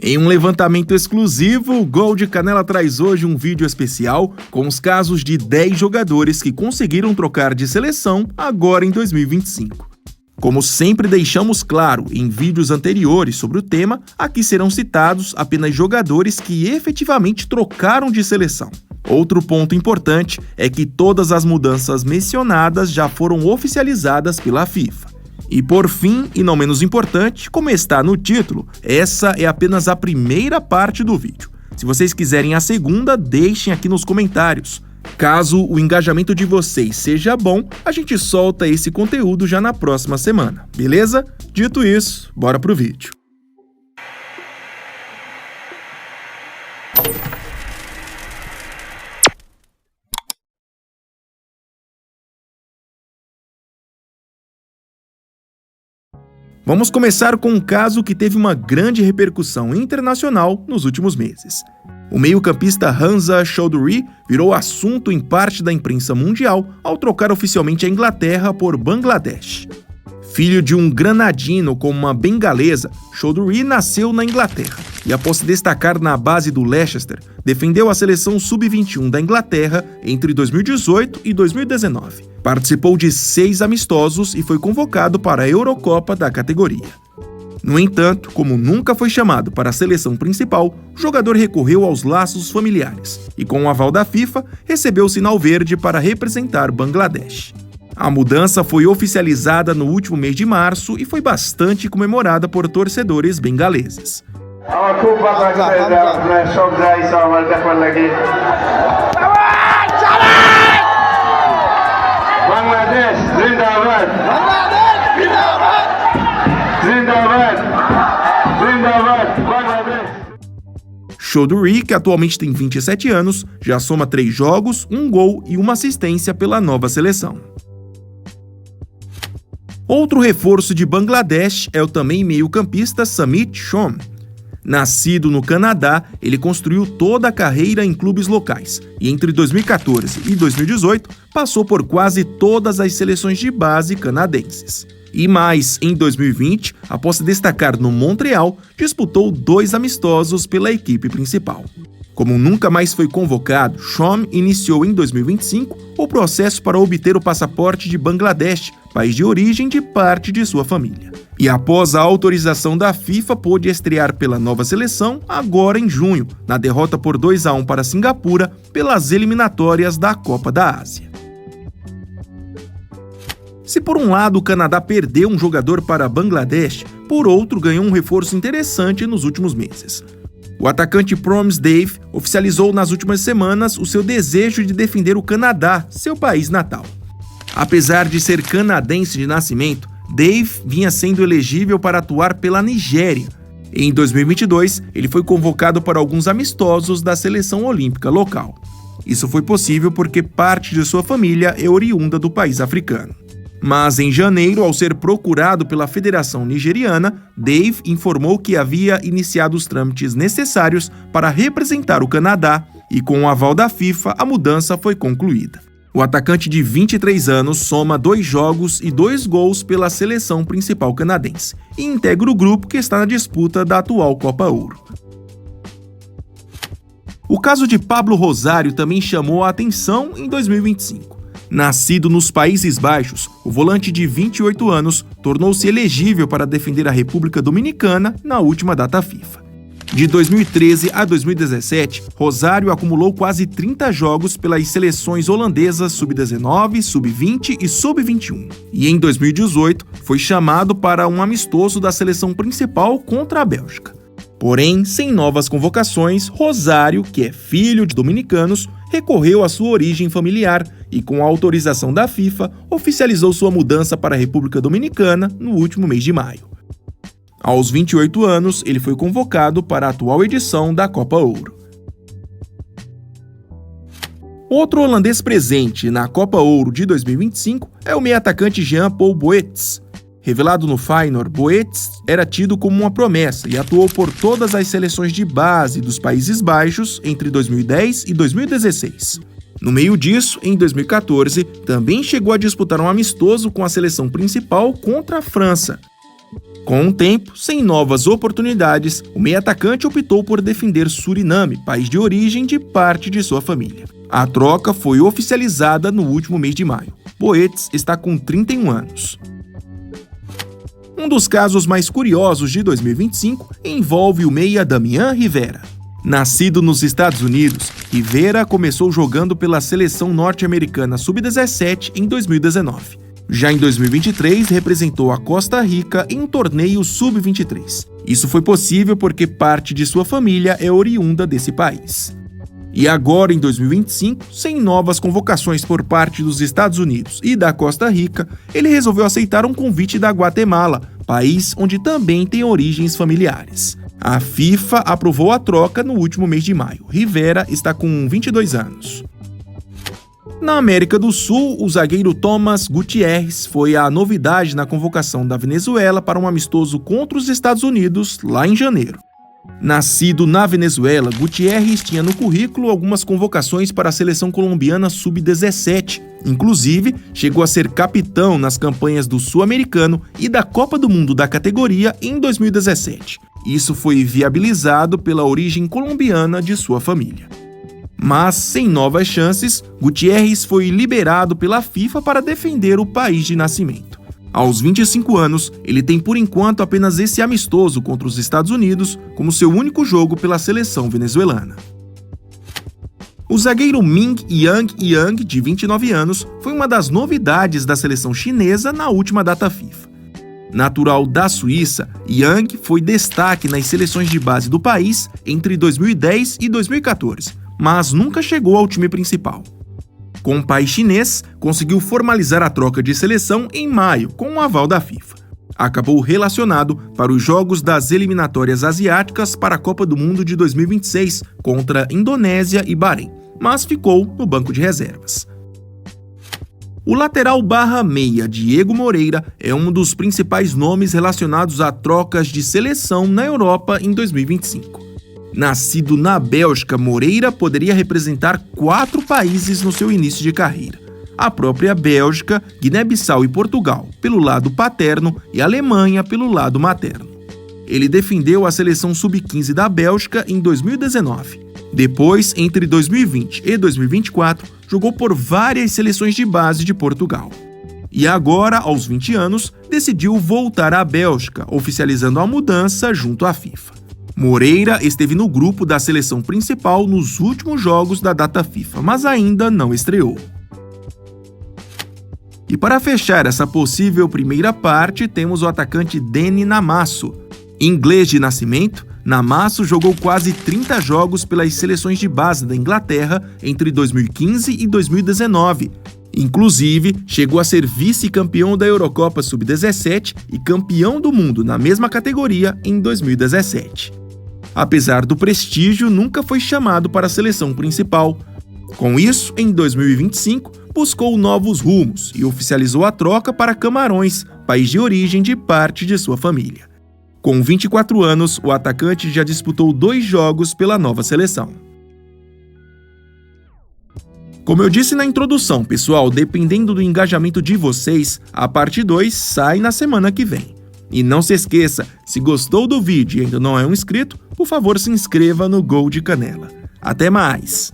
Em um levantamento exclusivo, o Gol de Canela traz hoje um vídeo especial com os casos de 10 jogadores que conseguiram trocar de seleção agora em 2025. Como sempre deixamos claro em vídeos anteriores sobre o tema, aqui serão citados apenas jogadores que efetivamente trocaram de seleção. Outro ponto importante é que todas as mudanças mencionadas já foram oficializadas pela FIFA. E por fim, e não menos importante, como está no título, essa é apenas a primeira parte do vídeo. Se vocês quiserem a segunda, deixem aqui nos comentários. Caso o engajamento de vocês seja bom, a gente solta esse conteúdo já na próxima semana, beleza? Dito isso, bora pro vídeo. Vamos começar com um caso que teve uma grande repercussão internacional nos últimos meses. O meio-campista Hamza Choudhury virou assunto em parte da imprensa mundial ao trocar oficialmente a Inglaterra por Bangladesh. Filho de um granadino com uma bengalesa, Choudhury nasceu na Inglaterra e, após se destacar na base do Leicester, defendeu a seleção sub-21 da Inglaterra entre 2018 e 2019. Participou de 6 amistosos e foi convocado para a Eurocopa da categoria. No entanto, como nunca foi chamado para a seleção principal, o jogador recorreu aos laços familiares e, com o aval da FIFA, recebeu o sinal verde para representar Bangladesh. A mudança foi oficializada no último mês de março e foi bastante comemorada por torcedores bengaleses. Choudhury, que atualmente tem 27 anos, já soma 3 jogos, 1 gol e 1 assistência pela nova seleção. Outro reforço de Bangladesh é o também meio-campista Samit Shom. Nascido no Canadá, ele construiu toda a carreira em clubes locais e entre 2014 e 2018 passou por quase todas as seleções de base canadenses. E mais, em 2020, após se destacar no Montreal, disputou 2 amistosos pela equipe principal. Como nunca mais foi convocado, Shom iniciou em 2025 o processo para obter o passaporte de Bangladesh, país de origem de parte de sua família. E após a autorização da FIFA, pôde estrear pela nova seleção agora em junho, na derrota por 2-1 para Singapura pelas eliminatórias da Copa da Ásia. Se por um lado o Canadá perdeu um jogador para Bangladesh, por outro ganhou um reforço interessante nos últimos meses. O atacante Promise Dave oficializou nas últimas semanas o seu desejo de defender o Canadá, seu país natal. Apesar de ser canadense de nascimento, Dave vinha sendo elegível para atuar pela Nigéria. Em 2022, ele foi convocado para alguns amistosos da seleção olímpica local. Isso foi possível porque parte de sua família é oriunda do país africano. Mas em janeiro, ao ser procurado pela Federação Nigeriana, Dave informou que havia iniciado os trâmites necessários para representar o Canadá e, com o aval da FIFA, a mudança foi concluída. O atacante de 23 anos soma 2 jogos e 2 gols pela seleção principal canadense e integra o grupo que está na disputa da atual Copa Ouro. O caso de Pablo Rosário também chamou a atenção em 2025. Nascido nos Países Baixos, o volante de 28 anos tornou-se elegível para defender a República Dominicana na última data FIFA. De 2013 a 2017, Rosário acumulou quase 30 jogos pelas seleções holandesas sub-19, sub-20 e sub-21. E em 2018, foi chamado para um amistoso da seleção principal contra a Bélgica. Porém, sem novas convocações, Rosário, que é filho de dominicanos, recorreu à sua origem familiar e, com a autorização da FIFA, oficializou sua mudança para a República Dominicana no último mês de maio. Aos 28 anos, ele foi convocado para a atual edição da Copa Ouro. Outro holandês presente na Copa Ouro de 2025 é o meio-atacante Jean-Paul Boetz. Revelado no Feyenoord, Boetz era tido como uma promessa e atuou por todas as seleções de base dos Países Baixos entre 2010 e 2016. No meio disso, em 2014, também chegou a disputar um amistoso com a seleção principal contra a França. Com o tempo, sem novas oportunidades, o meio-atacante optou por defender Suriname, país de origem de parte de sua família. A troca foi oficializada no último mês de maio. Boetes está com 31 anos. Um dos casos mais curiosos de 2025 envolve o meia Damian Rivera. Nascido nos Estados Unidos, Rivera começou jogando pela seleção norte-americana sub-17 em 2019. Já em 2023, representou a Costa Rica em um torneio sub-23. Isso foi possível porque parte de sua família é oriunda desse país. E agora, em 2025, sem novas convocações por parte dos Estados Unidos e da Costa Rica, ele resolveu aceitar um convite da Guatemala, país onde também tem origens familiares. A FIFA aprovou a troca no último mês de maio. Rivera está com 22 anos. Na América do Sul, o zagueiro Thomas Gutierrez foi a novidade na convocação da Venezuela para um amistoso contra os Estados Unidos lá em janeiro. Nascido na Venezuela, Gutierrez tinha no currículo algumas convocações para a seleção colombiana sub-17. Inclusive, chegou a ser capitão nas campanhas do Sul-Americano e da Copa do Mundo da categoria em 2017. Isso foi viabilizado pela origem colombiana de sua família. Mas, sem novas chances, Gutierrez foi liberado pela FIFA para defender o país de nascimento. Aos 25 anos, ele tem por enquanto apenas esse amistoso contra os Estados Unidos como seu único jogo pela seleção venezuelana. O zagueiro Ming Yang, de 29 anos, foi uma das novidades da seleção chinesa na última data FIFA. Natural da Suíça, Yang foi destaque nas seleções de base do país entre 2010 e 2014, mas nunca chegou ao time principal. Com o pai chinês, conseguiu formalizar a troca de seleção em maio, com o aval da FIFA. Acabou relacionado para os jogos das eliminatórias asiáticas para a Copa do Mundo de 2026, contra Indonésia e Bahrein, mas ficou no banco de reservas. O lateral /meia Diego Moreira é um dos principais nomes relacionados a trocas de seleção na Europa em 2025. Nascido na Bélgica, Moreira poderia representar 4 países no seu início de carreira: a própria Bélgica, Guiné-Bissau e Portugal, pelo lado paterno, e Alemanha, pelo lado materno. Ele defendeu a seleção sub-15 da Bélgica em 2019. Depois, entre 2020 e 2024, jogou por várias seleções de base de Portugal. E agora, aos 20 anos, decidiu voltar à Bélgica, oficializando a mudança junto à FIFA. Moreira esteve no grupo da seleção principal nos últimos jogos da data FIFA, mas ainda não estreou. E para fechar essa possível primeira parte, temos o atacante Deni Namasso. Inglês de nascimento, Namasso jogou quase 30 jogos pelas seleções de base da Inglaterra entre 2015 e 2019. Inclusive, chegou a ser vice-campeão da Eurocopa Sub-17 e campeão do mundo na mesma categoria em 2017. Apesar do prestígio, nunca foi chamado para a seleção principal. Com isso, em 2025, buscou novos rumos e oficializou a troca para Camarões, país de origem de parte de sua família. Com 24 anos, o atacante já disputou 2 jogos pela nova seleção. Como eu disse na introdução, pessoal, dependendo do engajamento de vocês, a parte 2 sai na semana que vem. E não se esqueça, se gostou do vídeo e ainda não é um inscrito, por favor se inscreva no Gol de Canela. Até mais!